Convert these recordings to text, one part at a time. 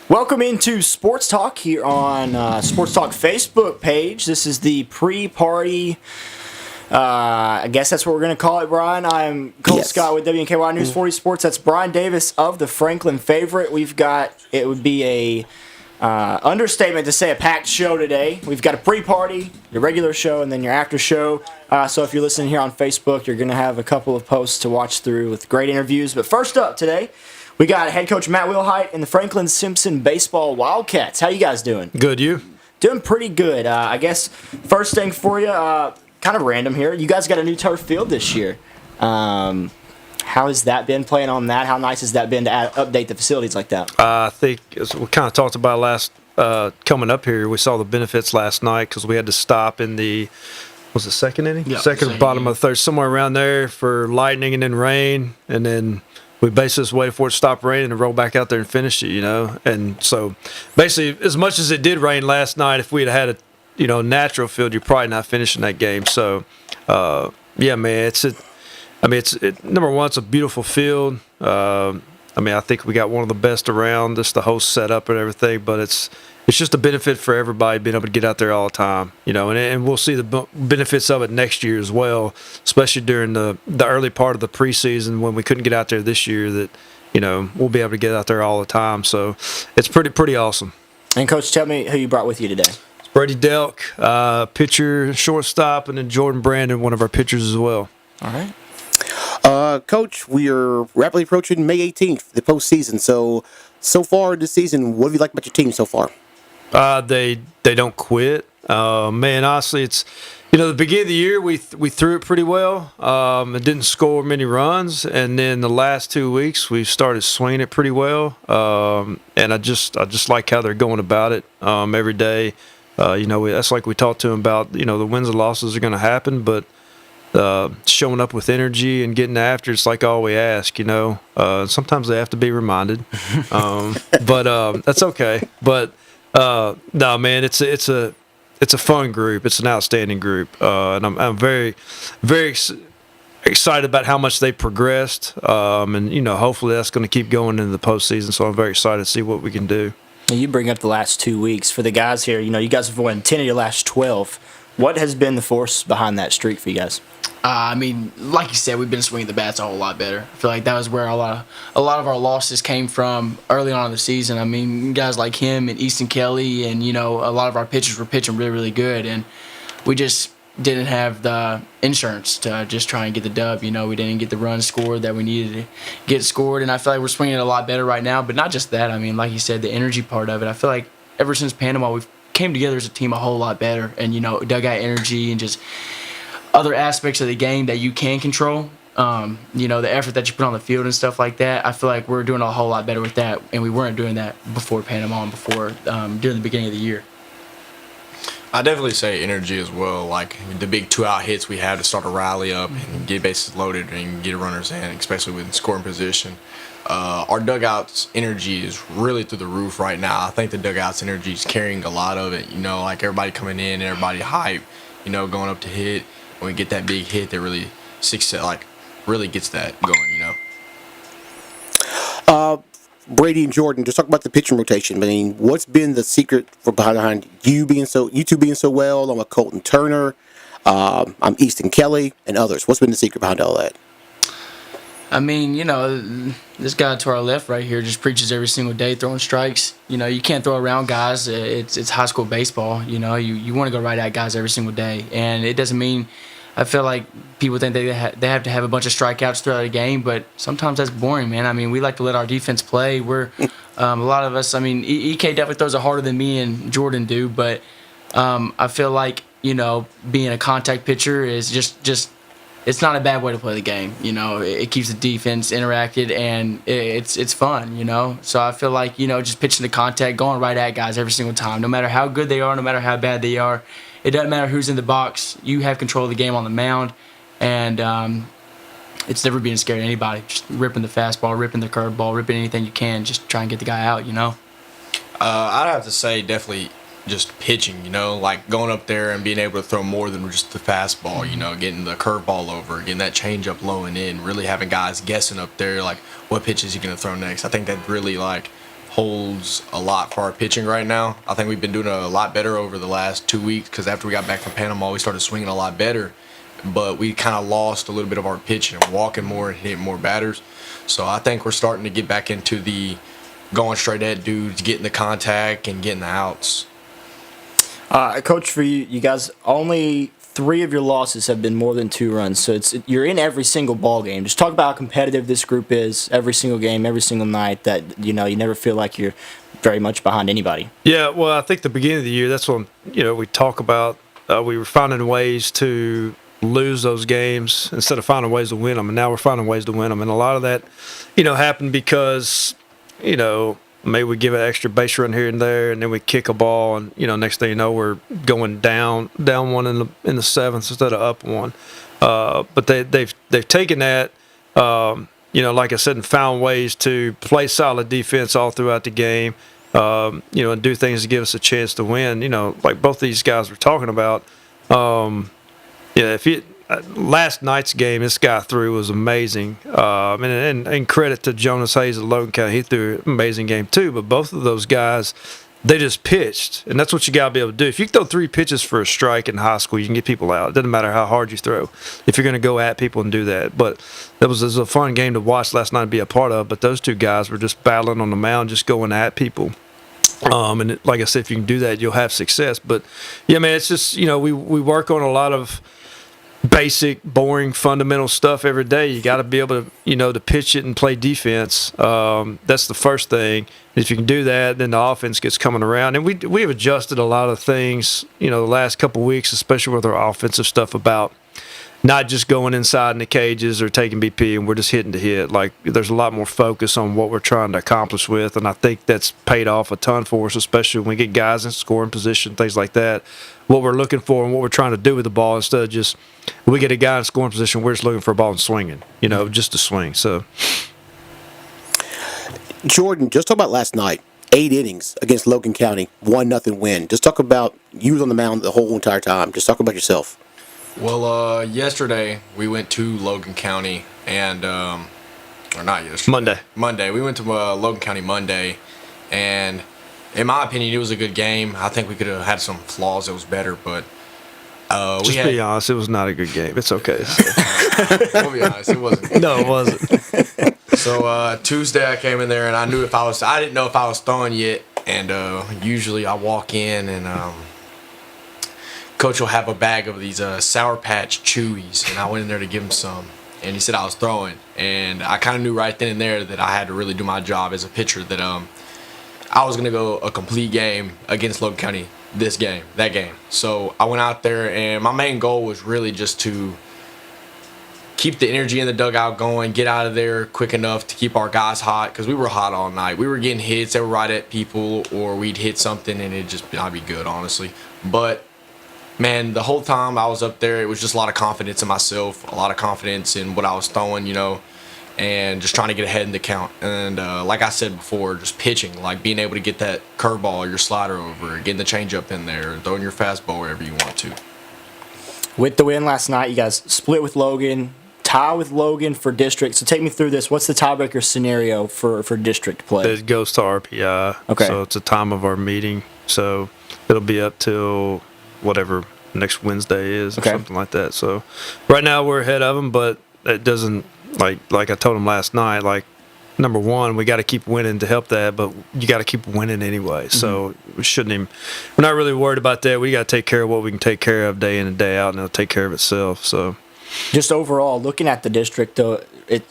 Welcome into Sports Talk here on Sports Talk Facebook page. This is the pre-party. I guess that's what we're going to call it, Brian. I'm Kyleigh Scott with WNKY News 40 Sports. That's Brian Davis of the Franklin Favorite. We've got, it would be a understatement to say a packed show today. We've got a pre-party, your regular show, and then your after show. So if you're listening here on Facebook, you're going to have a couple of posts to watch through with great interviews. But first up today, we got head coach Matt Wilhite and the Franklin-Simpson Baseball Wildcats. How you guys doing? Good, you? Doing pretty good. I guess first thing for you, kind of random here. You guys got a new turf field this year. How has that been playing on that? How nice has that been to update the facilities like that? I think, as we kind of talked about last coming up here, we saw the benefits last night because we had to stop in the, was it second inning? Yeah, second bottom of the third, somewhere around there for lightning and then rain, and then we basically just waited for it to stop raining and roll back out there and finish it, you know. And so basically, as much as it did rain last night, if we had had a natural field, you're probably not finishing that game. So, yeah, man, number one, it's a beautiful field. I think we got one of the best around, just the whole setup and everything. But it's just a benefit for everybody being able to get out there all the time, and we'll see the benefits of it next year as well, especially during the early part of the preseason when we couldn't get out there this year. That we'll be able to get out there all the time. So it's pretty awesome. And Coach, tell me who you brought with you today. It's Brady Delk, pitcher, shortstop, and then Jordan Brandon, one of our pitchers as well. All right. Coach, we are rapidly approaching May 18th, the postseason. So far this season, what have you liked about your team so far? They don't quit. Man, honestly, it's the beginning of the year we threw it pretty well. It didn't score many runs, and then the last 2 weeks we started swinging it pretty well. And I just like how they're going about it every day. That's like we talked to them about. The wins and losses are going to happen, but showing up with energy and getting after it's like all we ask. Sometimes they have to be reminded, but that's okay. But no, man, it's a fun group. It's an outstanding group, and I'm very, very excited about how much they progressed. And hopefully that's going to keep going into the postseason. So I'm very excited to see what we can do. You bring up the last 2 weeks for the guys here. You guys have won 10 of your last 12. What has been the force behind that streak for you guys? Like you said, we've been swinging the bats a whole lot better. I feel like that was where a lot of our losses came from early on in the season. Guys like him and Easton Kelly and, a lot of our pitchers were pitching really, really good. And we just didn't have the insurance to just try and get the dub. We didn't get the run scored that we needed to get scored. And I feel like we're swinging it a lot better right now. But not just that. Like you said, the energy part of it. I feel like ever since Panama, we've came together as a team a whole lot better. And, dugout energy and just other aspects of the game that you can control, the effort that you put on the field and stuff like that. I feel like we're doing a whole lot better with that, and we weren't doing that before Panama and before during the beginning of the year. I definitely say energy as well. Like the big 2-out hits we had to start a rally up and get bases loaded and get runners in, especially with scoring position. Our dugout's energy is really through the roof right now. I think the dugout's energy is carrying a lot of it. Like everybody coming in, everybody hype, going up to hit. When we get that big hit that really really gets that going, Brady and Jordan, just talk about the pitching rotation. What's been the secret for behind you two being so well, along with Colton Turner, I'm Easton Kelly, and others? What's been the secret behind all that? This guy to our left right here just preaches every single day throwing strikes. You can't throw around guys. It's high school baseball. You want to go right at guys every single day. And it doesn't mean, I feel like people think they have to have a bunch of strikeouts throughout a game, but sometimes that's boring, man. We like to let our defense play. We're a lot of us, EK definitely throws it harder than me and Jordan do, but I feel like, being a contact pitcher is just it's not a bad way to play the game. It keeps the defense interacted, and it's fun, So I feel like, just pitching the contact, going right at guys every single time, no matter how good they are, no matter how bad they are. It doesn't matter who's in the box. You have control of the game on the mound, and it's never being scared of anybody. Just ripping the fastball, ripping the curveball, ripping anything you can, just try and get the guy out, I'd have to say definitely just pitching, like going up there and being able to throw more than just the fastball, getting the curveball over, getting that changeup low and in, really having guys guessing up there, like what pitch is he going to throw next. I think that really holds a lot for our pitching right now. I think we've been doing a lot better over the last 2 weeks because after we got back from Panama, we started swinging a lot better. But we kind of lost a little bit of our pitching and walking more and hitting more batters. So I think we're starting to get back into the going straight at dudes, getting the contact and getting the outs. Coach, for you guys, only 3 of your losses have been more than 2 runs. So you're in every single ball game. Just talk about how competitive this group is every single game, every single night. That you never feel like you're very much behind anybody. Yeah, well, I think the beginning of the year, that's when we talk about we were finding ways to lose those games instead of finding ways to win them, and now we're finding ways to win them. And a lot of that, happened because maybe we give an extra base run here and there, and then we kick a ball, and next thing you know, we're going down one in the 7th instead of up 1. But they've taken that, like I said, and found ways to play solid defense all throughout the game, and do things to give us a chance to win. Like both these guys were talking about. Last night's game, this guy threw was amazing. And credit to Jonas Hayes at Logan County. He threw an amazing game too. But both of those guys, they just pitched. And that's what you got to be able to do. If you throw 3 pitches for a strike in high school, you can get people out. It doesn't matter how hard you throw if you're going to go at people and do that. But it was a fun game to watch last night and be a part of. But those 2 guys were just battling on the mound, just going at people. Like I said, if you can do that, you'll have success. But, yeah, man, it's just, we work on a lot of basic, boring, fundamental stuff every day. You got to be able to, to pitch it and play defense. That's the first thing. If you can do that, then the offense gets coming around. And we have adjusted a lot of things, the last couple of weeks, especially with our offensive stuff about not just going inside in the cages or taking BP and we're just hitting to hit. Like, there's a lot more focus on what we're trying to accomplish with, and I think that's paid off a ton for us, especially when we get guys in scoring position, things like that. What we're looking for and what we're trying to do with the ball, instead of just we get a guy in scoring position, we're just looking for a ball and swinging, just to swing. So, Jordan, just talk about last night. 8 innings against Logan County, 1-0 win. Just talk about you was on the mound the whole entire time. Just talk about yourself. Well, yesterday we went to Logan County and, or not yesterday. Monday. We went to Logan County Monday, and in my opinion, it was a good game. I think we could have had some flaws that was better, but be honest, it was not a good game. It's okay. We'll be honest, it wasn't. No, it wasn't. So Tuesday I came in there and I didn't know if I was throwing yet, and usually I walk in and Coach will have a bag of these Sour Patch Chewies, and I went in there to give him some, and he said I was throwing, and I kind of knew right then and there that I had to really do my job as a pitcher, that I was going to go a complete game against Logan County that game. So I went out there, and my main goal was really just to keep the energy in the dugout going, get out of there quick enough to keep our guys hot, because we were hot all night. We were getting hits that were right at people, or we'd hit something, and it'd just not be good, honestly. But man, the whole time I was up there, it was just a lot of confidence in myself, a lot of confidence in what I was throwing, and just trying to get ahead in the count. And like I said before, just pitching, like being able to get that curveball or your slider over, getting the changeup in there, throwing your fastball wherever you want to. With the win last night, you guys split with Logan, tie with Logan for district. So take me through this. What's the tiebreaker scenario for district play? It goes to RPI. Okay. So it's a time of our meeting. So it'll be up till whatever next Wednesday is or something like that. So right now we're ahead of them, but it doesn't, like I told them last night, like, number one, we got to keep winning to help that, but you got to keep winning anyway. So we shouldn't even, we're not really worried about that. We got to take care of what we can take care of day in and day out, and it'll take care of itself. So just overall, looking at the district, though,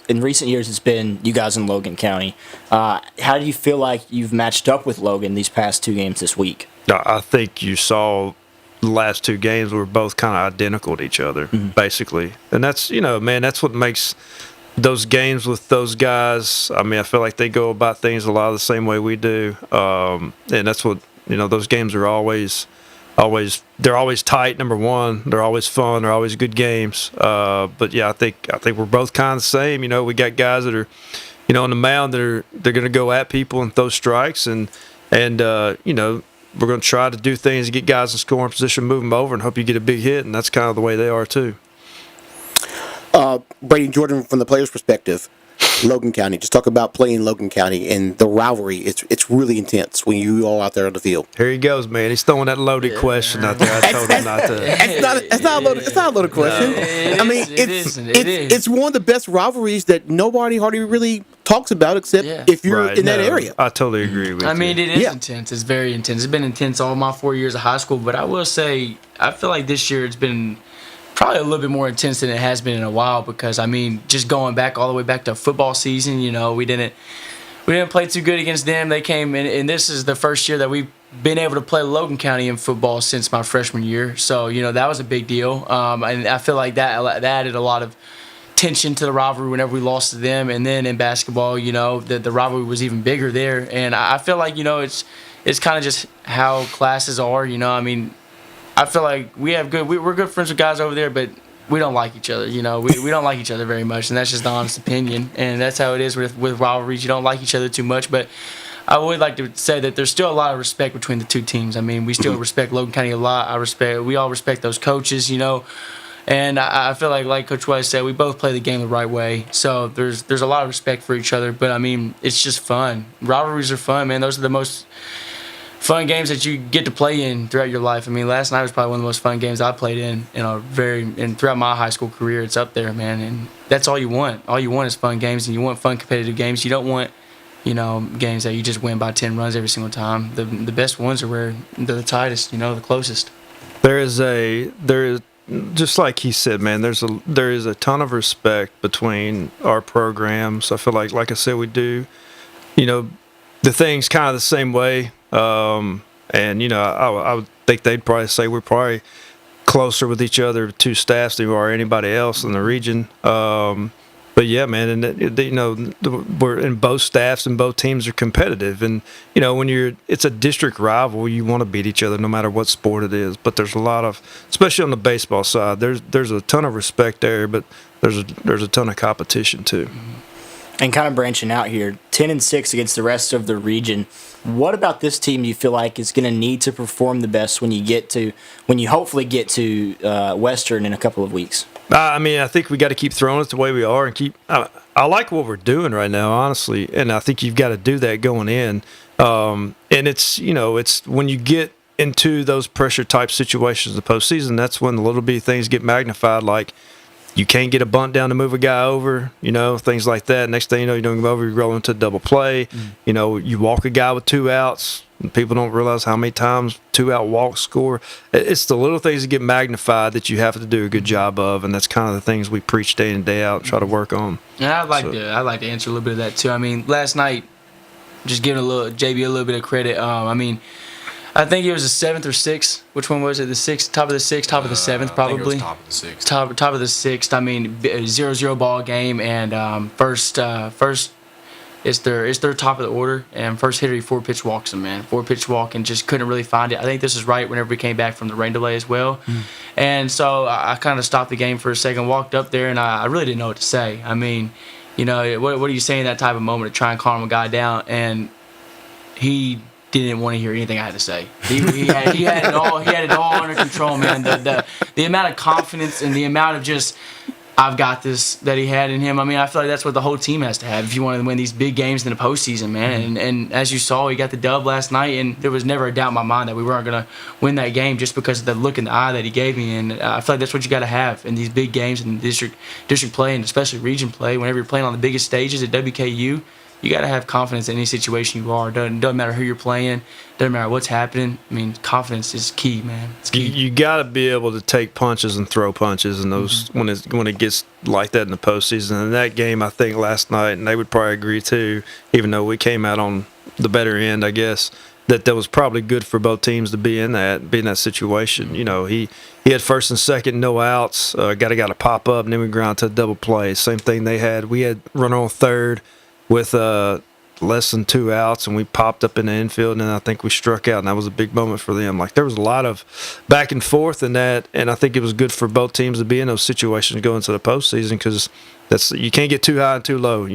in recent years it's been you guys in Logan County. How do you feel like you've matched up with Logan these past 2 games this week? I think you saw the last 2 games were both kind of identical to each other, basically. And that's, man, that's what makes those games with those guys. I mean, I feel like they go about things a lot of the same way we do. And that's what, those games are always tight, number one. They're always fun. They're always good games. But, yeah, I think we're both kind of the same. We got guys that are, on the mound, they're going to go at people and throw strikes. And we're going to try to do things to get guys in scoring position, move them over, and hope you get a big hit, and that's kind of the way they are too. Brady and Jordan, from the player's perspective, Logan County. Just talk about playing Logan County and the rivalry. It's really intense when you all out there on the field. Here he goes, man. He's throwing that loaded question out there. I told him not to. It's not a loaded question. No. I mean, it's one of the best rivalries that nobody hardly really talks about except if you're in that area. I totally agree with you. I mean, it is intense. It's very intense. It's been intense all my 4 years of high school, but I will say I feel like this year it's been probably a little bit more intense than it has been in a while because, I mean, just going back all the way back to football season, we didn't play too good against them. They came in, and this is the first year that we've been able to play Logan County in football since my freshman year. So, that was a big deal. And I feel like that added a lot of tension to the rivalry whenever we lost to them. And then in basketball, the rivalry was even bigger there. And I feel like, it's kind of just how classes are, I mean, I feel like we're good friends with guys over there, but we don't like each other. We don't like each other very much, and that's just the honest opinion. And that's how it is with rivalries. You don't like each other too much, but I would like to say that there's still a lot of respect between the two teams. I mean, we still respect Logan County a lot. We all respect those coaches, And I feel like Coach Weiss said, we both play the game the right way. So there's a lot of respect for each other. But, I mean, it's just fun. Rivalries are fun, man. Those are the most fun games that you get to play in throughout your life. I mean, last night was probably one of the most fun games I played in and throughout my high school career. It's up there, man. And that's all you want. All you want is fun games, and you want fun competitive games. You don't want, games that you just win by 10 runs every single time. The best ones are where they're the tightest, the closest. There is just like he said, man, there is a ton of respect between our programs. I feel like I said, we do, the thing's kind of the same way. And, I would think they'd probably say we're probably closer with each other, two staffs, than we are anybody else in the region. But, yeah, man, and, we're in both staffs and both teams are competitive. And, when it's a district rival, you want to beat each other no matter what sport it is. But there's a lot of, especially on the baseball side, there's a ton of respect there, but there's a ton of competition too. And kind of branching out here, 10-6 against the rest of the region. What about this team do you feel like is going to need to perform the best when you hopefully get to Western in a couple of weeks? I mean, I think we got to keep throwing it the way we are and keep. I like what we're doing right now, honestly, and I think you've got to do that going in. And it's when you get into those pressure type situations in the postseason, that's when the little bitty things get magnified, like. You can't get a bunt down to move a guy over, things like that. Next thing you know, you don't go over, you roll into a double play. You walk a guy with 2 outs. And people don't realize how many times 2-out walks score. It's the little things that get magnified that you have to do a good job of, and that's kind of the things we preach day in, day out and try to work on. Yeah, I'd like to answer a little bit of that too. I mean, last night, just giving JB a little bit of credit. I think it was the 7th or 6th. Which one was it? The 6th, top of the 6th, top of the 7th, probably. I think it was top of the 6th. Top of the 6th. I mean, 0-0 ball game, and first it's their top of the order, and first hitter he 4-pitch walks him, man. 4-pitch walk, and just couldn't really find it. I think this is right whenever we came back from the rain delay as well. And so I kind of stopped the game for a second, walked up there, and I really didn't know what to say. I mean, what do you say in that type of moment to try and calm a guy down? And he didn't want to hear anything I had to say. He had it all under control, man. The amount of confidence and the amount of just I've got this that he had in him. I mean, I feel like that's what the whole team has to have if you want to win these big games in the postseason, man. And as you saw, he got the dub last night, and there was never a doubt in my mind that we weren't going to win that game just because of the look in the eye that he gave me. And I feel like that's what you got to have in these big games in district play and especially region play. Whenever you're playing on the biggest stages at WKU, you got to have confidence in any situation you are. Doesn't matter who you're playing. Doesn't matter what's happening. I mean, confidence is key, man. It's key. You got to be able to take punches and throw punches, and those when it gets like that in the postseason. And that game, I think last night, and they would probably agree too, even though we came out on the better end, I guess, that was probably good for both teams to be in that situation. He had first and second, no outs. Got to pop up, and then we ground to a double play. Same thing they had. We had runner on third with less than 2 outs, and we popped up in the infield, and then I think we struck out, and that was a big moment for them. Like, there was a lot of back and forth in that, and I think it was good for both teams to be in those situations going into the postseason, because you can't get too high and too low.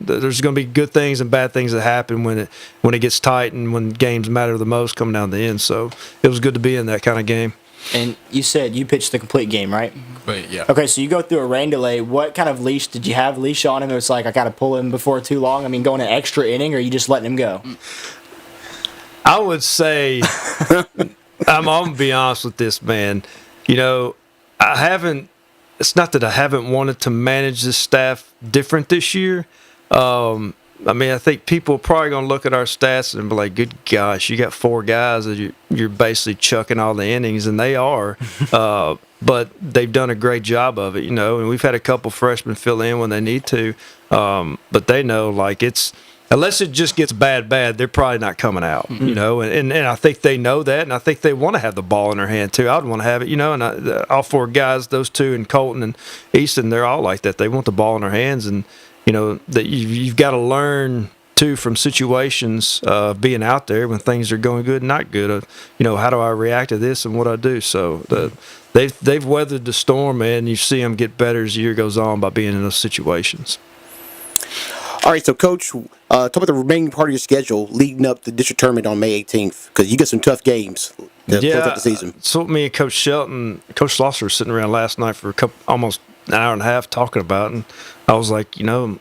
There's going to be good things and bad things that happen when it gets tight and when games matter the most coming down the end. So it was good to be in that kind of game. And you said you pitched the complete game, right? But yeah. Okay, so you go through a rain delay. What kind of leash did you have leash on him? It was like I got to pull him before too long. I mean, going an extra inning, or you just letting him go? I would say I'm gonna be honest with this, man. You know, I haven't. It's not that I haven't wanted to manage this staff different this year. I mean, I think people are probably going to look at our stats and be like, good gosh, you got 4 guys that you're basically chucking all the innings, and they are. But they've done a great job of it, you know, and we've had a couple freshmen fill in when they need to. But they know, like, unless it just gets bad, they're probably not coming out, you know, and I think they know that, and I think they want to have the ball in their hand, too. I'd want to have it, you know, and all 4 guys, those 2, and Colton and Easton, they're all like that. They want the ball in their hands, and you know, that you've got to learn, too, from situations being out there when things are going good and not good. You know, how do I react to this and what I do? So they've weathered the storm, and you see them get better as the year goes on by being in those situations. All right, so, Coach, talk about the remaining part of your schedule leading up to the district tournament on May 18th, because you got some tough games to close out the season. So me and Coach Shelton, Coach Slosser were sitting around last night for almost an hour and a half talking about it, and I was like, you know,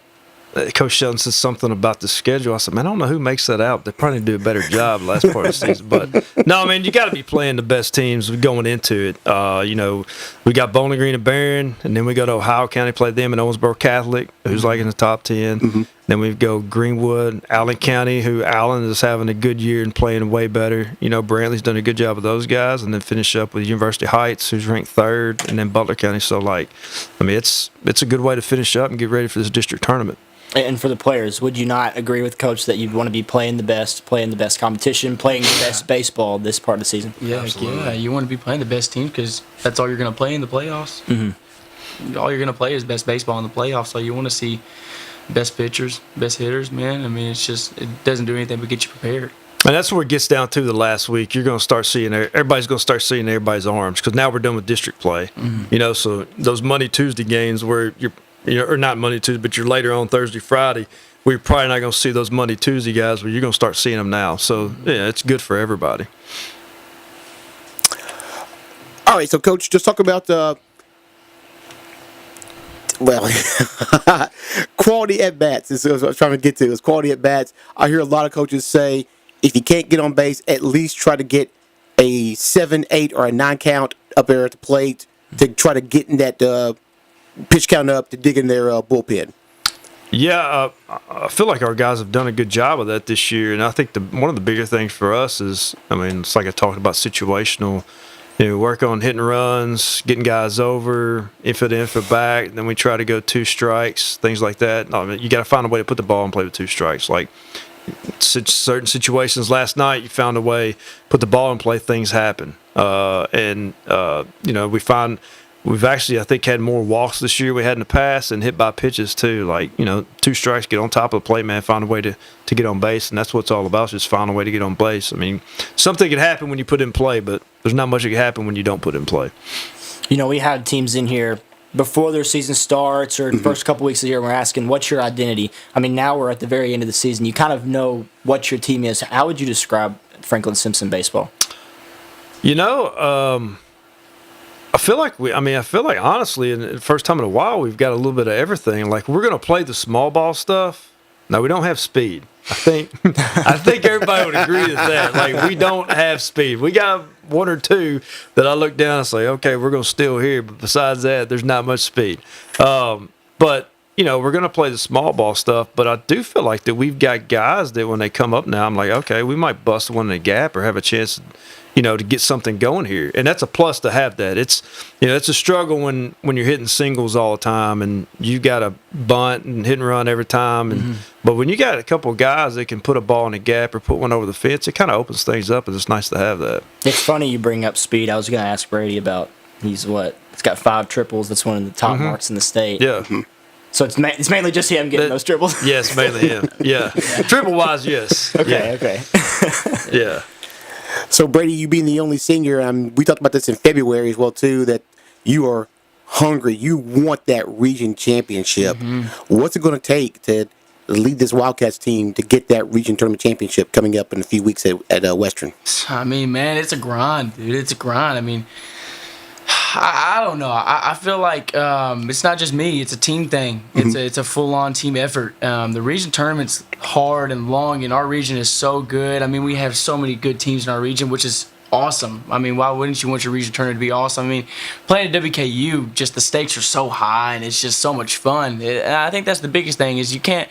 Coach Shelton said something about the schedule. I said, man, I don't know who makes that out. They probably do a better job last part of the season. But, no, I mean, you got to be playing the best teams going into it. You know, we got Bowling Green and Barron, and then we go to Ohio County, play them, and Owensboro Catholic, who's like in the top 10. Mm-hmm. Then we go Greenwood, Allen County, who Allen is having a good year and playing way better. You know, Brantley's done a good job with those guys, and then finish up with University Heights, who's ranked 3rd, and then Butler County. So, like, I mean, it's a good way to finish up and get ready for this district tournament. And for the players, would you not agree with Coach that you'd want to be playing the best competition, playing the best baseball this part of the season? Yeah, you want to be playing the best team because that's all you're going to play in the playoffs. Mm-hmm. All you're going to play is best baseball in the playoffs, so you want to see best pitchers, best hitters, man. I mean, it doesn't do anything but get you prepared. And that's where it gets down to the last week. You're going to start seeing everybody's going to start seeing everybody's arms because now we're done with district play. Mm-hmm. You know, so those Monday, Tuesday games where or not Monday, Tuesday, but you're later on Thursday, Friday, we're probably not going to see those Monday, Tuesday guys, but you're going to start seeing them now. So, yeah, it's good for everybody. All right, so, Coach, just talk about quality at-bats is what I was trying to get to. Is quality at-bats. I hear a lot of coaches say if you can't get on base, at least try to get a 7, 8, or a 9 count up there at the plate to try to get in that pitch count up to dig in their bullpen. Yeah, I feel like our guys have done a good job of that this year, and I think one of the bigger things for us is, I mean, it's like I talked about situational. You know, work on hitting runs, getting guys over, infield back. Then we try to go 2 strikes, things like that. I mean, you got to find a way to put the ball and play with 2 strikes. Like certain situations last night, you found a way, put the ball in play, things happen. You know, we've actually, I think, had more walks this year we had in the past and hit by pitches too. Like, you know, 2 strikes, get on top of the plate, man, find a way to get on base, and that's what it's all about, just find a way to get on base. I mean, something can happen when you put in play, but there's not much that can happen when you don't put in play. You know, we had teams in here before their season starts or the first couple weeks of the year, we're asking, what's your identity? I mean, now we're at the very end of the season. You kind of know what your team is. How would you describe Franklin-Simpson baseball? You know, I feel like honestly, in the first time in a while, we've got a little bit of everything. Like, we're going to play the small ball stuff. No, we don't have speed. I think everybody would agree with that. Like, we don't have speed. We got 1 or 2 that I look down and say, okay, we're going to steal here. But besides that, there's not much speed. But, you know, we're going to play the small ball stuff. But I do feel like that we've got guys that when they come up now, I'm like, okay, we might bust one in the gap or have a chance, you know, to get something going here. And that's a plus to have that. It's, you know, it's a struggle when you're hitting singles all the time and you got to bunt and hit and run every time. And but when you got a couple of guys that can put a ball in a gap or put one over the fence, it kind of opens things up, and it's nice to have that. It's funny you bring up speed. I was going to ask Brady about, he's got 5 triples. That's one of the top marks in the state. Yeah. So it's mainly just him getting those triples? Yes, mainly him. Yeah. Triple-wise, yes. Okay. Yeah. So, Brady, you being the only senior, we talked about this in February as well, too, that you are hungry. You want that region championship. What's it going to take to lead this Wildcats team to get that region tournament championship coming up in a few weeks at Western? I mean, man, it's a grind, dude. It's a grind. I mean, I don't know. I feel like it's not just me. It's a team thing. It's a full-on team effort. The region tournament's hard and long, and our region is so good. I mean, we have so many good teams in our region, which is awesome. I mean, why wouldn't you want your region tournament to be awesome? I mean, playing at WKU, just the stakes are so high, and it's just so much fun. And I think that's the biggest thing is you can't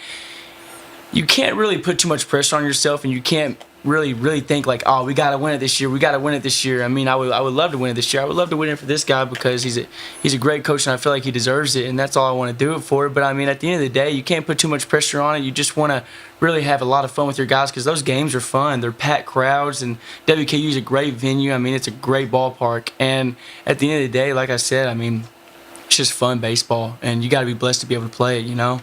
really put too much pressure on yourself, and you can't really think like, oh, we gotta win it this year. We gotta win it this year. I mean, I would love to win it this year. I would love to win it for this guy because he's a great coach, and I feel like he deserves it, and that's all I want to do it for. But I mean, at the end of the day, you can't put too much pressure on it. You just want to really have a lot of fun with your guys because those games are fun. They're packed crowds, and WKU is a great venue. I mean, it's a great ballpark, and at the end of the day, like I said, I mean, it's just fun baseball, and you got to be blessed to be able to play it. You know.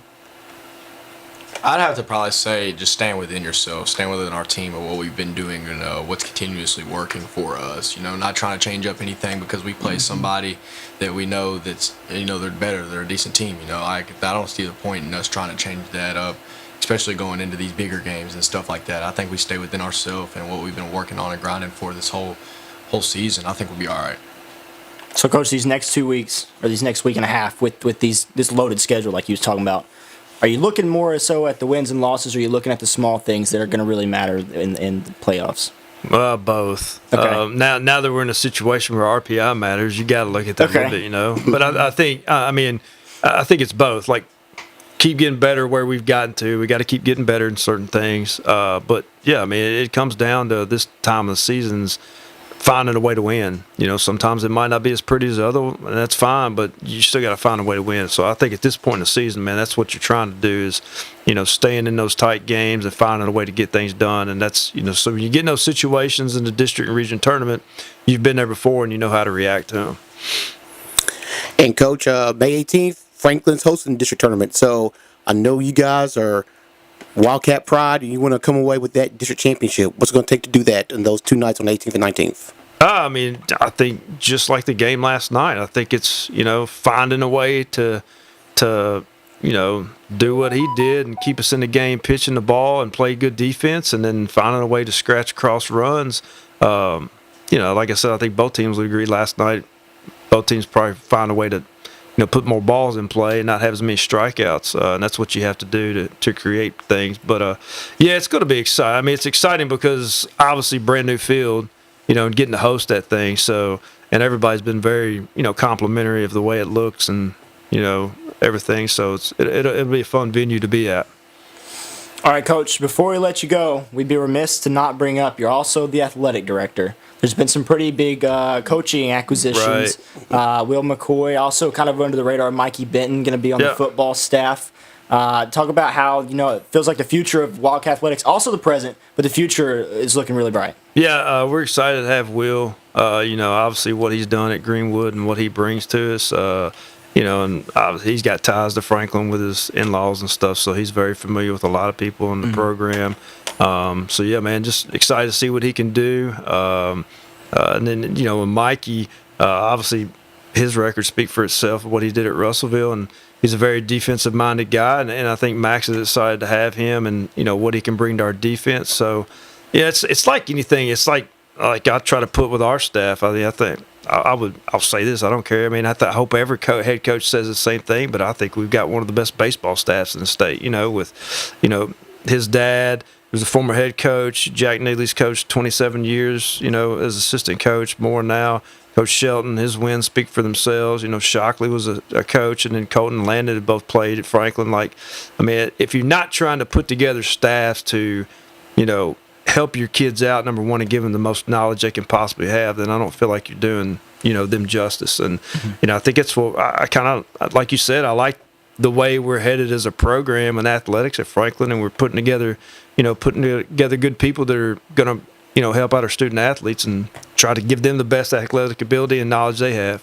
I'd have to probably say just stand within yourself, stand within our team and what we've been doing and what's continuously working for us. You know, not trying to change up anything because we play somebody that we know that's, you know, they're better, they're a decent team. You know, I don't see the point in us trying to change that up, especially going into these bigger games and stuff like that. I think we stay within ourselves and what we've been working on and grinding for this whole season. I think we'll be all right. So, Coach, these next 2 weeks or these next week and a half with this loaded schedule like you was talking about, are you looking more so at the wins and losses, or are you looking at the small things that are going to really matter in the playoffs? Both. Okay. Now that we're in a situation where RPI matters, you got to look at that a little bit, you know. But I think it's both. Like, keep getting better where we've gotten to. We got to keep getting better in certain things. But yeah, I mean, it comes down to this time of the season's finding a way to win. You know, sometimes it might not be as pretty as the other, and that's fine, but you still got to find a way to win. So I think at this point in the season, man, that's what you're trying to do is, you know, staying in those tight games and finding a way to get things done. And that's, you know, so when you get in those situations in the district and region tournament, you've been there before and you know how to react to them. And Coach, May 18th, Franklin's hosting the district tournament. So I know you guys are Wildcat pride, and you want to come away with that district championship. What's it going to take to do that in those 2 nights on the 18th and 19th? I mean, I think just like the game last night, I think it's, you know, finding a way to you know, do what he did and keep us in the game, pitching the ball and play good defense, and then finding a way to scratch across runs. You know, like I said, I think both teams would agree last night. Both teams probably find a way to, you know, put more balls in play and not have as many strikeouts, and that's what you have to do to create things. But yeah, it's going to be exciting. I mean, it's exciting because obviously brand new field, you know, and getting to host that thing. So, and everybody's been very, you know, complimentary of the way it looks and, you know, everything. So it'll be a fun venue to be at. All right, Coach, before we let you go, we'd be remiss to not bring up you're also the athletic director. There's been some pretty big coaching acquisitions. Right. Will McCoy, also kind of under the radar, Mikey Benton, going to be on the football staff. Talk about how, you know, it feels like the future of Wildcat athletics, also the present, but the future is looking really bright. Yeah, we're excited to have Will. You know, obviously what he's done at Greenwood and what he brings to us. You know, and he's got ties to Franklin with his in-laws and stuff, so he's very familiar with a lot of people in the program. So, yeah, man, just excited to see what he can do. And then, you know, with Mikey, obviously his records speak for itself, what he did at Russellville, and he's a very defensive-minded guy, and I think Max is excited to have him and, you know, what he can bring to our defense. So, yeah, it's like anything. It's like I try to put with our staff. I think I'll say this. I don't care. I mean, I hope every head coach says the same thing, but I think we've got one of the best baseball staffs in the state. You know, with, you know, his dad was a former head coach. Jack Neely's coached 27 years, you know, as assistant coach, more now. Coach Shelton, his wins speak for themselves. You know, Shockley was a coach, and then Colton and Landon had both played at Franklin. Like, I mean, if you're not trying to put together staffs to, you know, help your kids out, number one, and give them the most knowledge they can possibly have, then I don't feel like you're doing, you know, them justice. And, you know, I think it's what I kind of, like you said, I like the way we're headed as a program in athletics at Franklin, and we're putting together good people that are going to, you know, help out our student athletes and try to give them the best athletic ability and knowledge they have.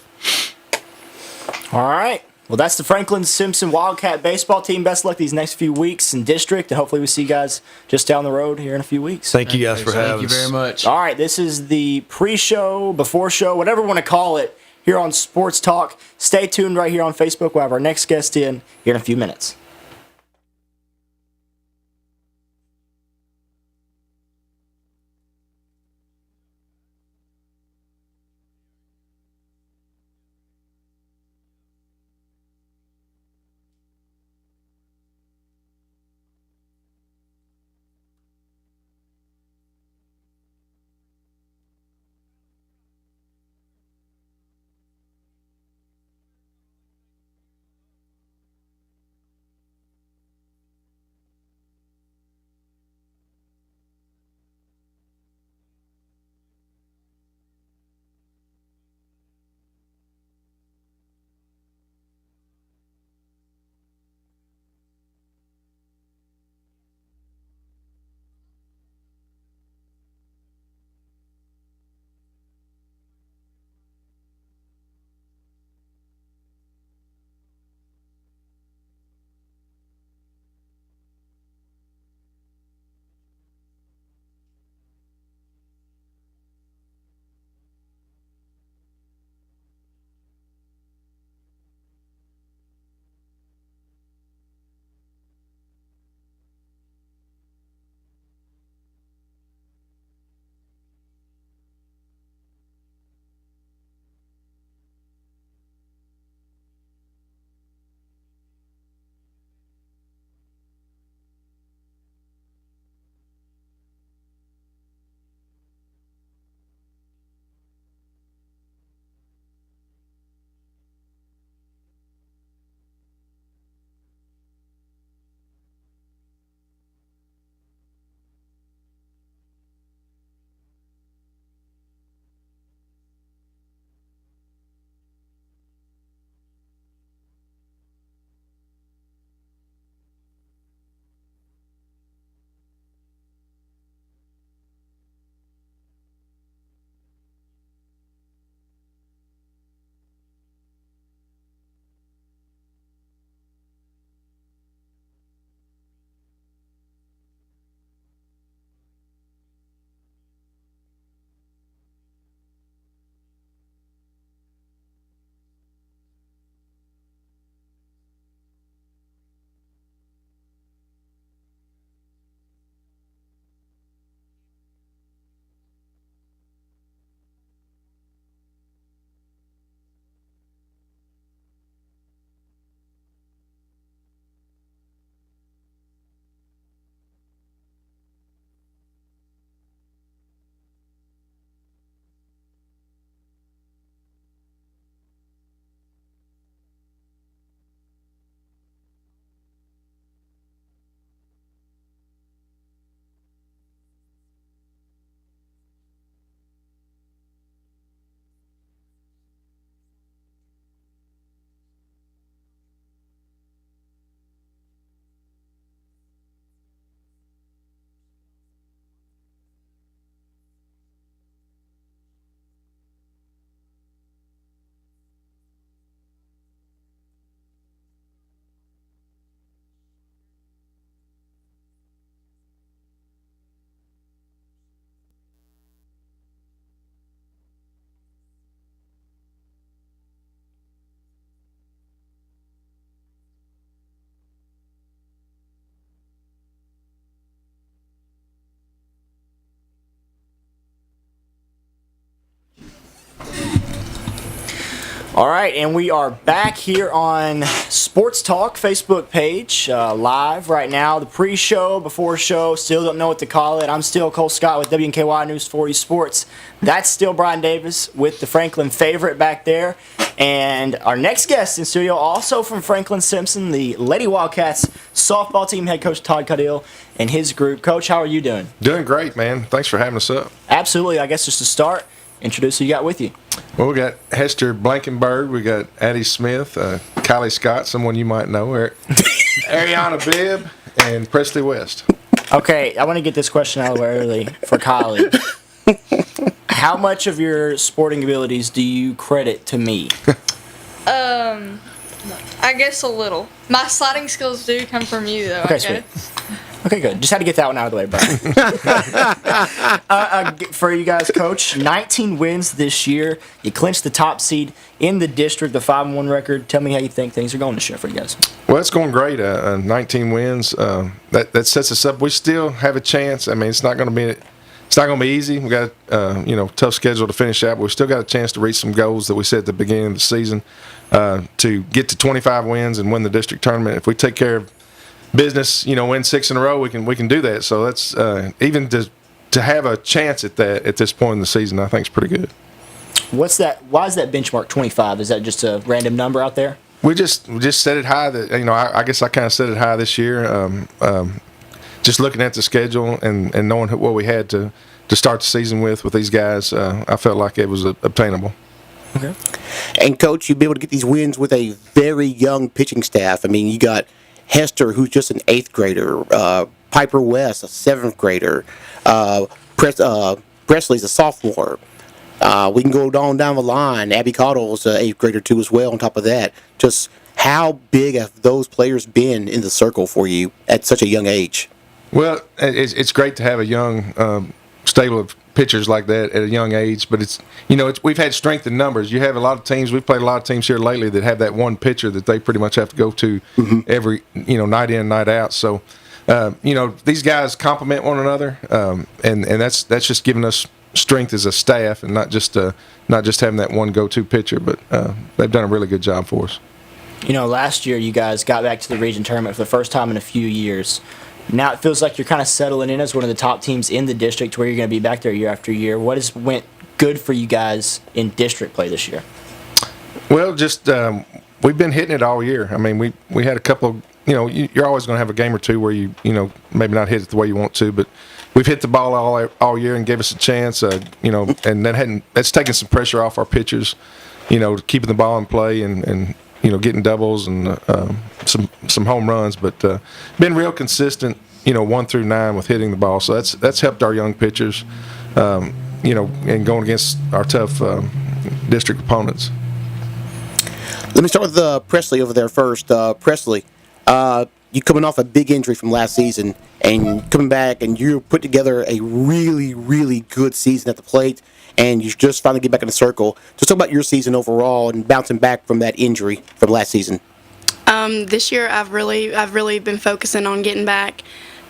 All right. Well, that's the Franklin-Simpson Wildcat baseball team. Best luck these next few weeks in district, and hopefully we see you guys just down the road here in a few weeks. Thank you guys for having us. Thank you very much. All right, this is the pre-show, before show, whatever you want to call it, here on Sports Talk. Stay tuned right here on Facebook. We'll have our next guest in here in a few minutes. All right, and we are back here on Sports Talk Facebook page, live right now. The pre-show, before show, still don't know what to call it. I'm still Cole Scott with WNKY News 40 Sports. That's still Brian Davis with the Franklin favorite back there. And our next guest in studio, also from Franklin-Simpson, the Lady Wildcats softball team head coach Todd Caudill and his group. Coach, how are you doing? Doing great, man. Thanks for having us up. Absolutely. I guess just to start, introduce who you got with you. Well, we got Hester Blanckenberg, we got Addi Smith, Kyleigh Scott, someone you might know, Airiana Bibb, and Presli West. Okay, I want to get this question out of the way early for Kyleigh. How much of your sporting abilities do you credit to me? I guess a little. My sliding skills do come from you, though. Okay, sweet. Okay, good. Just had to get that one out of the way, Brian. For you guys, Coach, 19 wins this year. You clinched the top seed in the district, the 5-1 record. Tell me how you think things are going this year for you guys. Well, it's going great. 19 wins. That sets us up. We still have a chance. I mean, it's not going to be easy. We got tough schedule to finish out, but we still got a chance to reach some goals that we set at the beginning of the season to get to 25 wins and win the district tournament. If we take care of business, win 6 in a row, we can do that. So that's even to have a chance at that at this point in the season, I think is pretty good. What's that? Why is that benchmark 25? Is that just a random number out there? We just set it high. That I guess I kind of set it high this year. Just looking at the schedule and knowing what we had to start the season with these guys, I felt like it was obtainable. Okay. And Coach, you'll be able to get these wins with a very young pitching staff. I mean, you got Hester, who's just an 8th grader, Piper West, a 7th grader, Presli's a sophomore. We can go down the line. Abby Caudill's an 8th grader too as well. On top of that, just how big have those players been in the circle for you at such a young age? Well, it's great to have a young stable of pitchers like that at a young age, but we've had strength in numbers. You have a lot of teams. We've played a lot of teams here lately that have that one pitcher that they pretty much have to go to every night in, night out. So these guys complement one another, and that's just giving us strength as a staff, and not just having that one go-to pitcher. But they've done a really good job for us. Last year you guys got back to the region tournament for the first time in a few years. Now it feels like you're kind of settling in as one of the top teams in the district, where you're going to be back there year after year. What has went good for you guys in district play this year? Well, just we've been hitting it all year. I mean, we had a couple. You're always going to have a game or two where you maybe not hit it the way you want to, but we've hit the ball all year and gave us a chance. And that's taken some pressure off our pitchers. Keeping the ball in play and getting doubles and some home runs, but been real consistent, 1 through 9 with hitting the ball. So that's helped our young pitchers, and going against our tough district opponents. Let me start with Presli over there first. Presli, you coming off a big injury from last season and coming back, and you put together a really, really good season at the plate, and you just finally get back in the circle. Just talk about your season overall and bouncing back from that injury from last season. This year I've really been focusing on getting back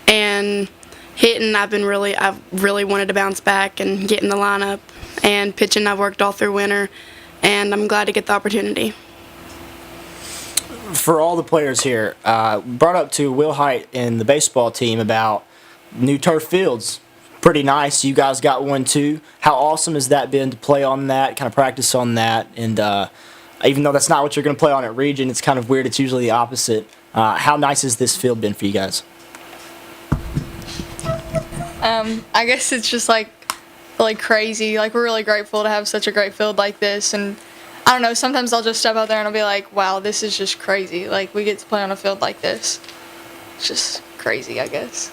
and hitting. I've really wanted to bounce back and get in the lineup, and pitching I've worked all through winter, and I'm glad to get the opportunity. For all the players here, brought up to Wilhite and the baseball team about new turf fields. Pretty nice. You guys got one too. How awesome has that been to play on that, kind of practice on that? And even though that's not what you're going to play on at region, it's kind of weird. It's usually the opposite. How nice has this field been for you guys? I guess it's just like crazy. Like, we're really grateful to have such a great field like this, and I don't know, sometimes I'll just step out there and I'll be like, wow, this is just crazy. Like, we get to play on a field like this. It's just crazy, I guess.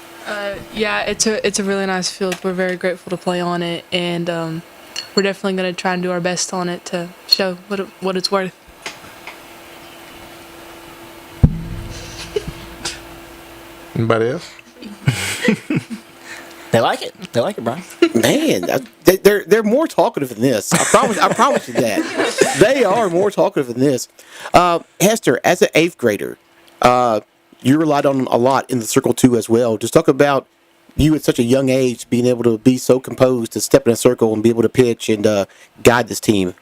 Yeah, it's a really nice field. We're very grateful to play on it, and we're definitely going to try and do our best on it to show what it's worth. Anybody else? They like it. They like it, Brian. Man, they're more talkative than this. I promise you that. They are more talkative than this. Hester, as an 8th grader, you relied on a lot in the Circle 2 as well. Just talk about you at such a young age being able to be so composed to step in a circle and be able to pitch and guide this team.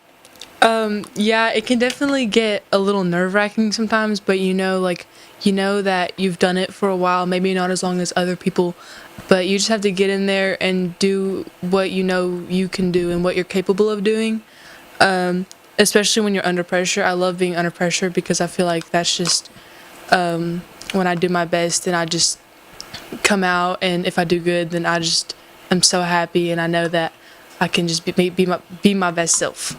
Yeah, it can definitely get a little nerve-wracking sometimes, but you know that you've done it for a while, maybe not as long as other people, but you just have to get in there and do what you know you can do and what you're capable of doing, especially when you're under pressure. I love being under pressure because I feel like that's just when I do my best and I just come out, and if I do good, then I'm so happy, and I know that I can just be my best self.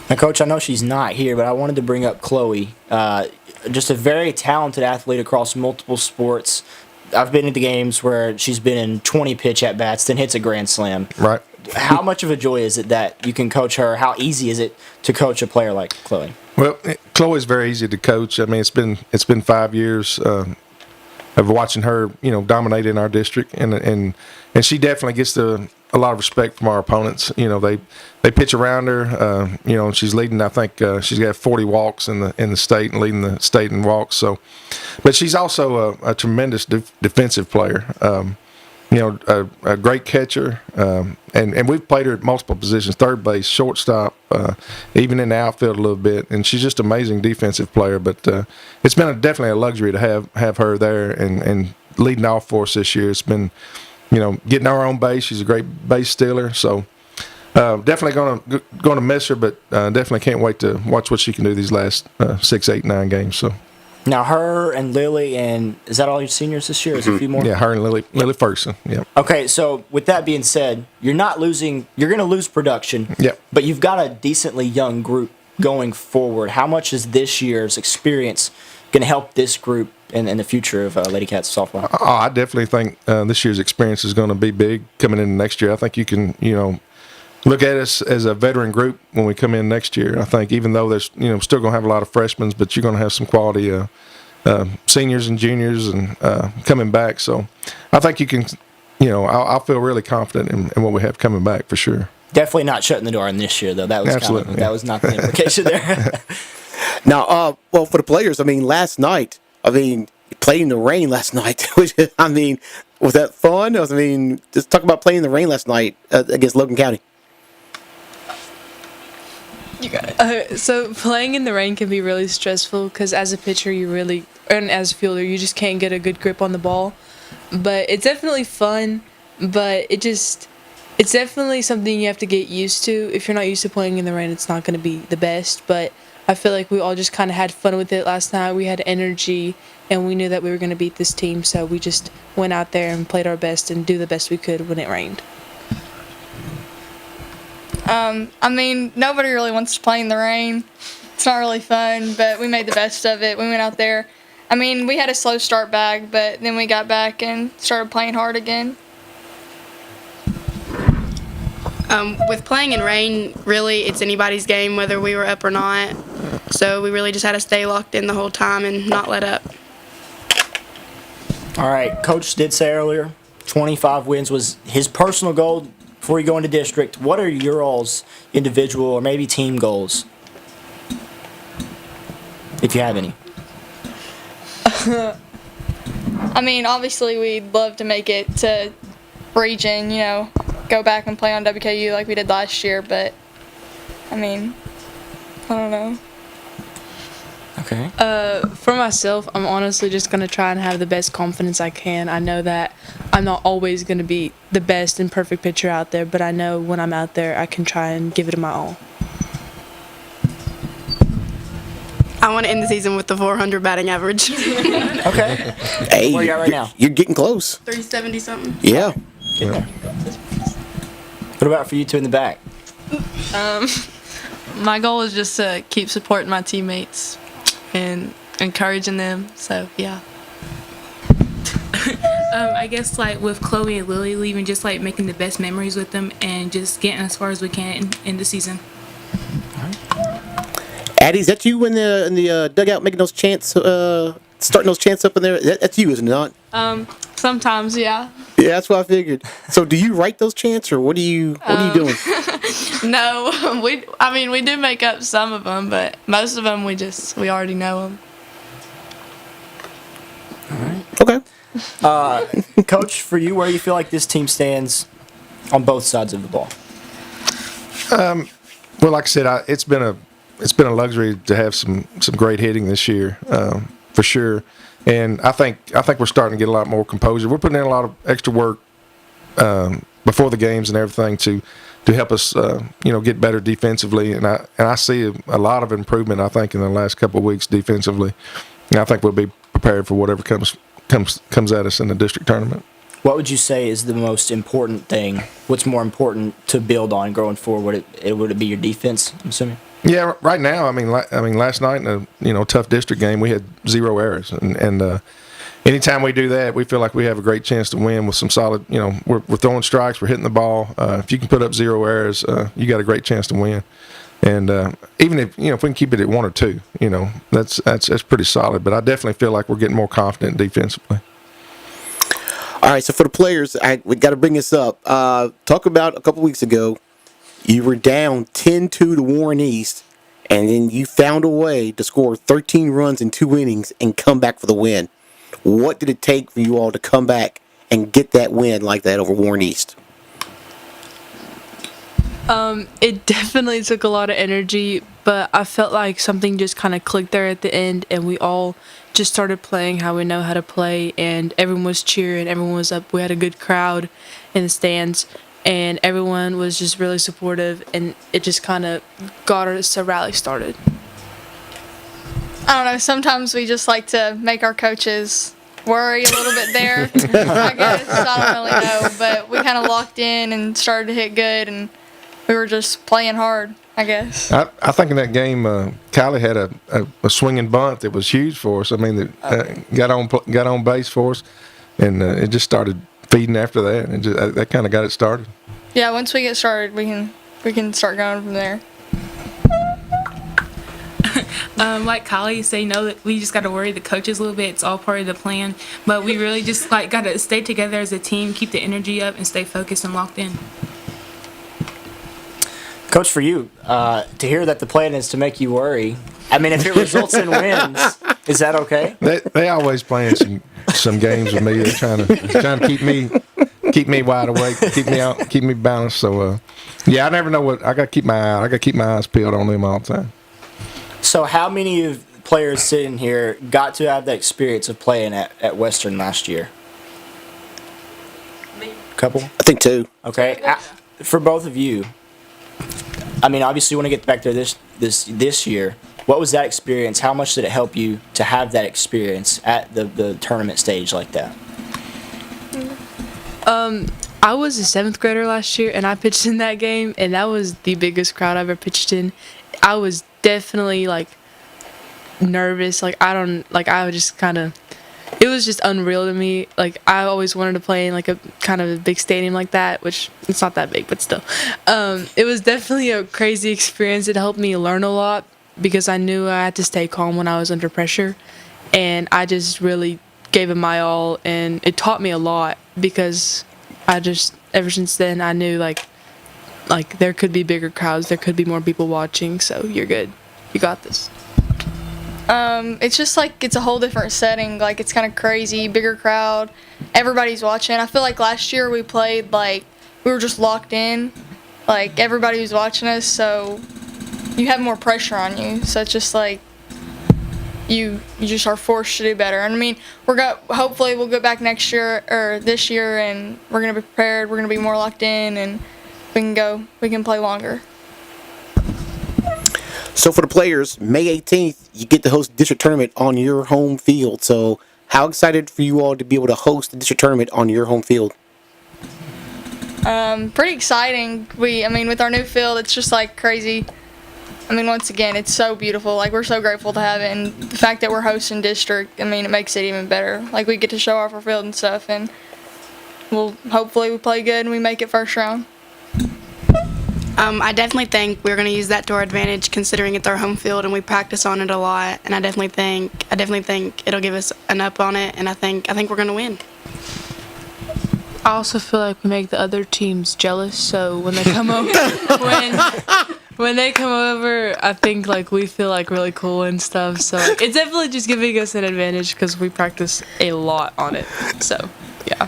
Now, Coach, I know she's not here, but I wanted to bring up Kyleigh. Just a very talented athlete across multiple sports. I've been at the games where she's been in 20 pitch at-bats, then hits a grand slam. Right. How much of a joy is it that you can coach her? How easy is it to coach a player like Kyleigh? Well, Chloe's very easy to coach. I mean, it's been 5 years of watching her, dominate in our district, and she definitely gets a lot of respect from our opponents. They pitch around her. She's leading. I think she's got 40 walks in the state and leading the state in walks. So, but she's also a tremendous defensive player. A great catcher, and we've played her at multiple positions: third base, shortstop, even in the outfield a little bit. And she's just an amazing defensive player. But it's been definitely a luxury to have her there and leading off for us this year. It's been, getting our own base. She's a great base stealer. So definitely going to miss her, but definitely can't wait to watch what she can do these last 6, 8, 9 games. So. Now, her and Lily, and is that all your seniors this year? Is there a few more? Yeah, her and Lily Ferguson. Yeah. Okay, so with that being said, you're going to lose production. Yep. But you've got a decently young group going forward. How much is this year's experience going to help this group in the future of Lady Cats softball? Oh, I definitely think this year's experience is going to be big coming into next year. I think you can, look at us as a veteran group when we come in next year. I think even though there's, still going to have a lot of freshmen, but you're going to have some quality seniors and juniors and coming back. So I think you can, I'll feel really confident in what we have coming back for sure. Definitely not shutting the door on this year, though. That was Absolutely, that was not the implication there. Now, well, for the players, last night, you played in the rain last night. Was that fun? Just talk about playing in the rain last night against Logan County. You got it. So playing in the rain can be really stressful because as a pitcher, and as a fielder, you just can't get a good grip on the ball. But it's definitely fun, but it's definitely something you have to get used to. If you're not used to playing in the rain, it's not going to be the best. But I feel like we all just kind of had fun with it last night. We had energy, and we knew that we were going to beat this team, so we just went out there and played our best and do the best we could when it rained. Nobody really wants to play in the rain. It's not really fun, but we made the best of it. We went out there. We had a slow start back, but then we got back and started playing hard again. With playing in rain, really, it's anybody's game, whether we were up or not. So we really just had to stay locked in the whole time and not let up. All right, Coach did say earlier, 25 wins was his personal goal before you go into district. What are your all's individual or maybe team goals, if you have any? Obviously we'd love to make it to region, go back and play on WKU like we did last year, but, I don't know. Okay. For myself, I'm honestly just going to try and have the best confidence I can. I know that I'm not always going to be the best and perfect pitcher out there, but I know when I'm out there, I can try and give it my all. I want to end the season with the 400 batting average. Okay. Hey, Where are you at right now? You're getting close. 370 something. Yeah. What about for you two in the back? My goal is just to keep supporting my teammates and encouraging them. So, yeah. I guess with Kyleigh and Lily leaving, just making the best memories with them and just getting as far as we can in the season. Addi, is that you in the dugout making those chants, starting those chants up in there? That's you, isn't it not? Sometimes, yeah. Yeah, that's what I figured. So, do you write those chants, or what are you doing? No, we do make up some of them, but most of them we already know them. All right. Okay. Coach, for you, where do you feel like this team stands on both sides of the ball? Well, like I said, it's been a luxury to have some great hitting this year, for sure. And I think we're starting to get a lot more composure. We're putting in a lot of extra work before the games and everything to help us, get better defensively. And I see a lot of improvement. I think in the last couple of weeks defensively. And I think we'll be prepared for whatever comes at us in the district tournament. What would you say is the most important thing? What's more important to build on going forward? Would it be your defense, I'm assuming? Yeah, right now. I mean, last night in a tough district game, we had 0 errors, and anytime we do that, we feel like we have a great chance to win with some solid. We're throwing strikes, we're hitting the ball. If you can put up 0 errors, you got a great chance to win. And even if we can keep it at 1 or 2, that's pretty solid. But I definitely feel like we're getting more confident defensively. All right, so for the players, we got to bring this up. Talk about a couple weeks ago, you were down 10-2 to Warren East, and then you found a way to score 13 runs in 2 innings and come back for the win. What did it take for you all to come back and get that win like that over Warren East? It definitely took a lot of energy, but I felt like something just kind of clicked there at the end, and we all just started playing how we know how to play, and everyone was cheering, everyone was up. We had a good crowd in the stands, and everyone was just really supportive, and it just kind of got us a rally started. I don't know. Sometimes we just like to make our coaches worry a little bit there. I guess. I don't really know. But we kind of locked in and started to hit good, and we were just playing hard, I guess. I think in that game, Kyleigh had a swinging bunt that was huge for us. I mean, that got on base for us, and it just started feeding after that, and that kind of got it started. Yeah, once we get started, we can start going from there. Like Kyleigh said, that we just got to worry the coaches a little bit. It's all part of the plan, but we really just got to stay together as a team, keep the energy up, and stay focused and locked in. Coach, for you, to hear that the plan is to make you worry, I mean, if it results in wins, is that okay? They always playing some games with me. They're trying to keep me wide awake, keep me balanced. So I never know what I got to keep my eyes peeled on them all the time. So how many of the players sitting here got to have that experience of playing at Western last year? Me. Couple? I think 2. Okay. For both of you, I mean, obviously you want to get back there this year. What was that experience? How much did it help you to have that experience at the tournament stage like that? I was a 7th grader last year, and I pitched in that game, and that was the biggest crowd I've ever pitched in. I was definitely nervous. I was just kind of. It was just unreal to me. I always wanted to play in a kind of a big stadium like that, which it's not that big, but still. It was definitely a crazy experience. It helped me learn a lot because I knew I had to stay calm when I was under pressure, and I just really gave it my all, and it taught me a lot because ever since then I knew there could be bigger crowds, there could be more people watching, so you're good. You got this. It's just it's a whole different setting. It's kind of crazy, bigger crowd, everybody's watching. I feel like last year we played we were just locked in, everybody was watching us, so you have more pressure on you. So it's just you just are forced to do better. And I mean, hopefully we'll go back next year or this year, and we're gonna be prepared. We're gonna be more locked in, and we can play longer. So for the players, May 18th, you get to host the district tournament on your home field. So how excited for you all to be able to host the district tournament on your home field? Pretty exciting. With our new field, it's just crazy. Once again, it's so beautiful. We're so grateful to have it, and the fact that we're hosting district, it makes it even better. We get to show off our field and stuff, and hopefully we play good and we make it first round. I definitely think we're going to use that to our advantage, considering it's our home field and we practice on it a lot. And I definitely think it'll give us an up on it, and I think we're going to win. I also feel like we make the other teams jealous, so when they come over, when they come over, I think we feel really cool and stuff. So it's definitely just giving us an advantage because we practice a lot on it. So yeah.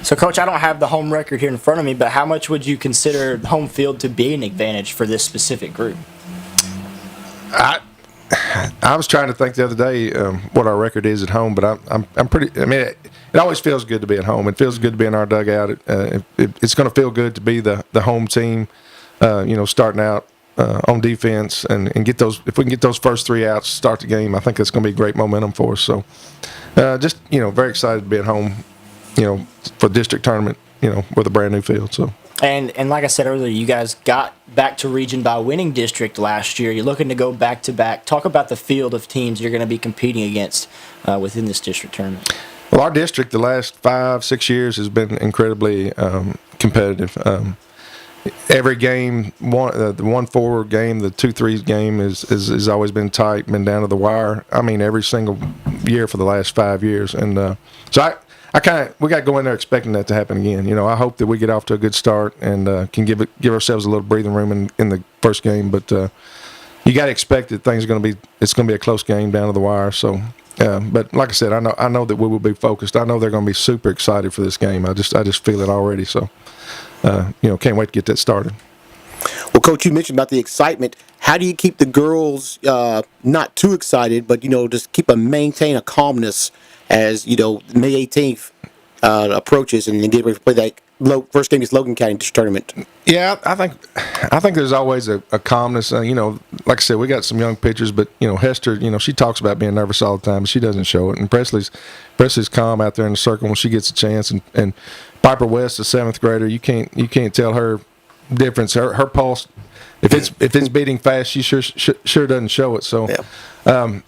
So So, Coach, I don't have the home record here in front of me, but how much would you consider home field to be an advantage for this specific group? I was trying to think the other day what our record is at home, but I'm pretty. I mean, it always feels good to be at home. It feels good to be in our dugout. It's going to feel good to be the home team. Starting out on defense and get those. If we can get those first 3 outs, start the game, I think that's going to be great momentum for us. So, just very excited to be at home. For the district tournament. With a brand new field. So. And like I said earlier, you guys got back to region by winning district last year. You're looking to go back to back. Talk about the field of teams you're going to be competing against within this district tournament. Well, our district the last 5-6 years has been incredibly competitive. Every game, the 1-4 game, the 2-3 game has always been tight, been down to the wire. I mean, every single year for the last 5 years, and so we got to go in there expecting that to happen again. I hope that we get off to a good start and can give ourselves a little breathing room in the first game. But you got to expect that it's going to be a close game down to the wire. So, but like I said, I know that we will be focused. I know they're going to be super excited for this game. I just feel it already. So, can't wait to get that started. Well, Coach, you mentioned about the excitement. How do you keep the girls not too excited, but just maintain a calmness as May 18th approaches and then get ready to play that first game against Logan County District Tournament? Yeah, I think there's always a calmness. Like I said, we got some young pitchers, but Hester, she talks about being nervous all the time, but she doesn't show it. And Presley's calm out there in the circle when she gets a chance. And Piper West, the 7th grader, you can't tell her difference. Her pulse, if it's beating fast, she sure doesn't show it. So. Yeah.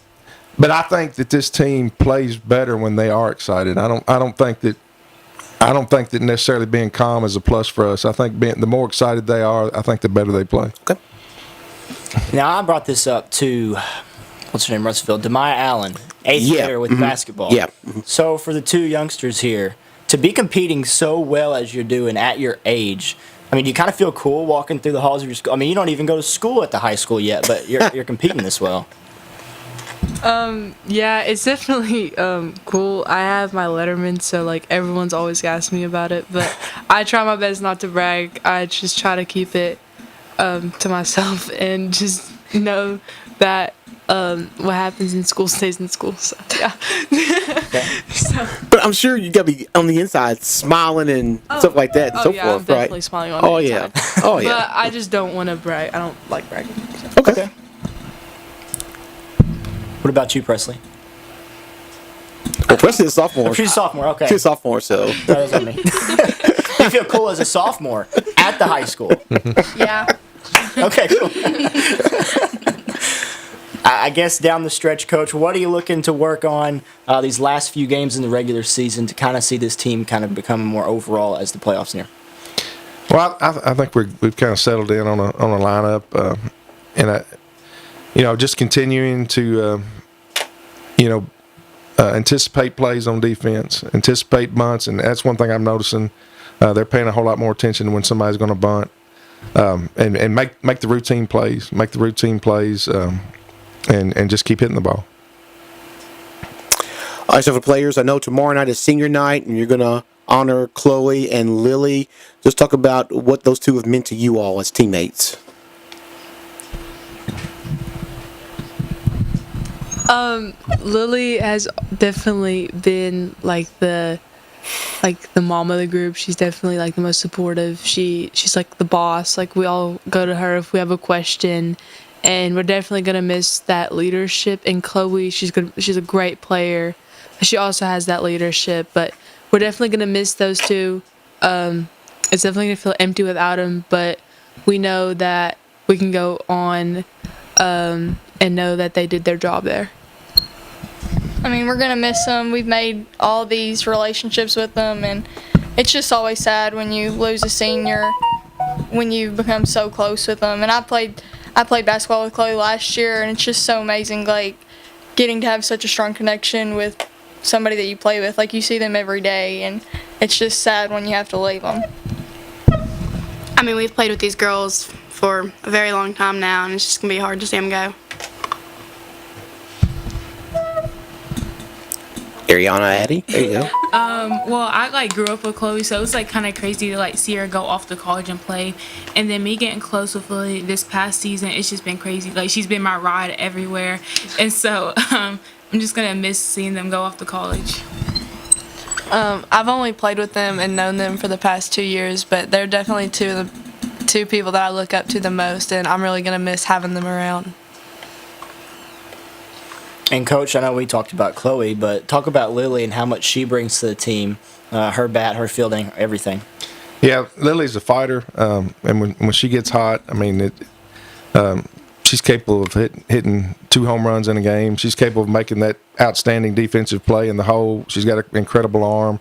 But I think that this team plays better when they are excited. I don't think that necessarily being calm is a plus for us. I think the more excited they are, I think the better they play. Okay. Now I brought this up to what's her name, Russellville, Demaya Allen, 8th grader with basketball. Yeah. So for the 2 youngsters here to be competing so well as you're doing at your age. I mean, you kind of feel cool walking through the halls of your school. I mean, you don't even go to school at the high school yet, but you're competing this well. Yeah, it's definitely cool. I have my Letterman, so everyone's always asked me about it, but I try my best not to brag. I just try to keep it to myself and just know that what happens in school stays in school. So yeah. But I'm sure you got to be on the inside smiling and stuff like that and so forth, I'm right? definitely smiling on the inside. Oh yeah. But I just don't want to brag. I don't like bragging. So. Okay. What about you, Presli? Well, Presley's a sophomore. She's a sophomore, okay. She's a sophomore, so. That was on me. You feel cool as a sophomore at the high school. Yeah. Okay, cool. I guess down the stretch, Coach, what are you looking to work on these last few games in the regular season to kind of see this team kind of become more overall as the playoffs near? Well, I think we've kind of settled in on a lineup, and just continuing to anticipate plays on defense, anticipate bunts, and that's one thing I'm noticing. They're paying a whole lot more attention when somebody's going to bunt, and make the routine plays, and just keep hitting the ball. All right, so for players, I know tomorrow night is senior night, and you're going to honor Chloe and Lily. Just talk about what those two have meant to you all as teammates. Lily has definitely been the mom of the group. She's definitely the most supportive. She's the boss. We all go to her if we have a question, and we're definitely gonna miss that leadership. And Chloe, she's a great player. She also has that leadership, but we're definitely gonna miss those two. It's definitely gonna feel empty without them, but we know that we can go on and know that they did their job there. I mean, we're going to miss them. We've made all these relationships with them, and it's just always sad when you lose a senior, when you become so close with them. And I played basketball with Chloe last year, and it's just so amazing, getting to have such a strong connection with somebody that you play with. You see them every day, and it's just sad when you have to leave them. I mean, we've played with these girls for a very long time now, and it's just going to be hard to see them go. Airiana, Addi. There you go. Well, I grew up with Chloe, so it was kind of crazy to see her go off to college and play, and then me getting close with Lily this past season. It's just been crazy. She's been my ride everywhere, and so I'm just gonna miss seeing them go off to college. I've only played with them and known them for the past 2 years, but they're definitely two people that I look up to the most, and I'm really gonna miss having them around. And Coach, I know we talked about Chloe, but talk about Lily and how much she brings to the team. Her bat, her fielding, everything. Yeah, Lily's a fighter, and when she gets hot, I mean, she's capable of hitting 2 home runs in a game. She's capable of making that outstanding defensive play in the hole. She's got an incredible arm,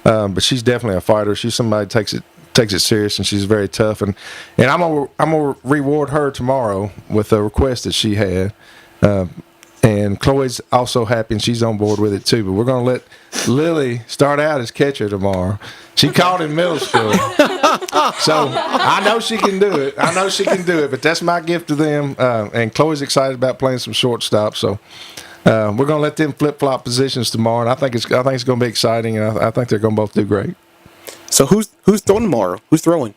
but she's definitely a fighter. She's somebody that takes it serious, and she's very tough. And I'm gonna reward her tomorrow with a request that she had. And Chloe's also happy, and she's on board with it too. But we're going to let Lily start out as catcher tomorrow. She called in middle school. So I know she can do it. But that's my gift to them. And Chloe's excited about playing some shortstop. So we're going to let them flip-flop positions tomorrow. And I think it's going to be exciting, and I think they're going to both do great. So who's throwing tomorrow? Who's throwing?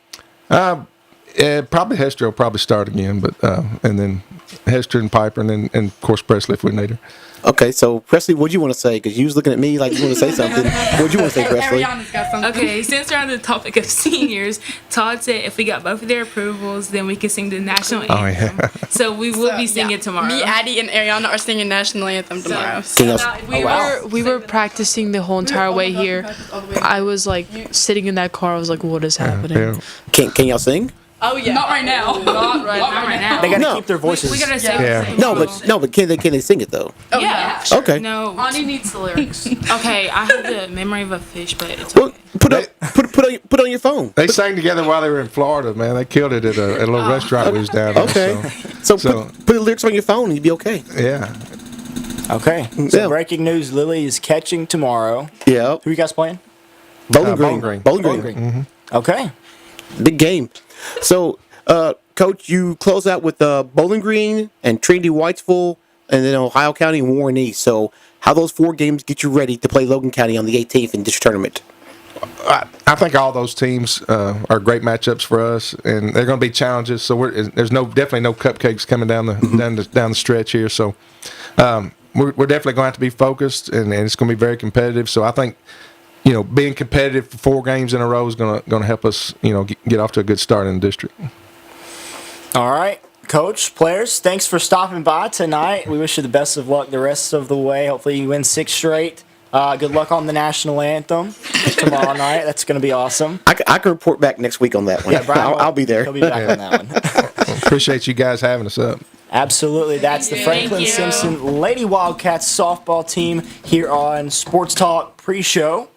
Probably Hester will probably start again, but and then Hester and Piper, and of course Presli if we need her. Okay, so Presli, what do you want to say? Because you was looking at me like you want to say something. What do you want to say, Presli? Airiana's got something. Okay, since we're on the topic of seniors, Todd said if we got both of their approvals, then we can sing the national anthem. Oh yeah. So we will be singing tomorrow. Me, Addi, and Airiana are singing national anthem tomorrow. We were practicing the whole entire way here. I was sitting in that car. I was like, "What is happening?" Yeah. Can y'all sing? Oh yeah. Not right now. Not right now. They got to No. keep their voices. We gotta say Yeah. No, but can they sing it though? Oh, yeah. Okay. No. Ani needs the lyrics. Okay, I have the memory of a fish, but it's Well, okay. put on your phone. They sang together while they were in Florida, man. They killed it at a little restaurant we was down there. Okay. So put the lyrics on your phone and you'll be okay. Yeah. Okay. So Yeah. breaking news: Lily is catching tomorrow. Yeah. Who you guys playing? Bowling Bowling Green. Green. Bowling Green. Okay. Big game. So, Coach, you close out with Bowling Green and Trinity Whitesville, and then Ohio County and Warren East. So, how those 4 games get you ready to play Logan County on the 18th in district tournament? I think all those teams are great matchups for us, and they're going to be challenges. So there's definitely no cupcakes coming down the stretch here. So we're definitely going to have to be focused, and it's going to be very competitive. So I think being competitive for 4 games in a row is going to help us get off to a good start in the district. All right. Coach, players, thanks for stopping by tonight. We wish you the best of luck the rest of the way. Hopefully you win 6 straight. Good luck on the national anthem tomorrow night. That's going to be awesome. I can report back next week on that one. Yeah, Brian, I'll be there. He'll be back on that one. Appreciate you guys having us up. Absolutely. That's the Franklin-Simpson Lady Wildcats softball team here on Sports Talk pre-show.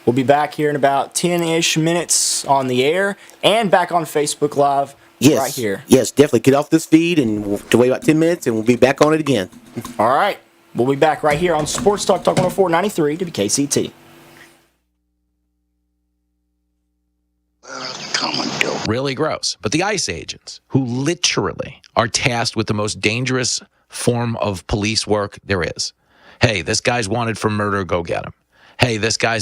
We'll be back here in about 10-ish minutes on the air and back on Facebook Live right here. Yes, definitely. Get off this feed and we'll wait about 10 minutes and we'll be back on it again. All right. We'll be back right here on Sports Talk 104.93 WKCT. Really gross. But the ICE agents, who literally are tasked with the most dangerous form of police work there is. Hey, this guy's wanted for murder, go get him. Hey, this guy's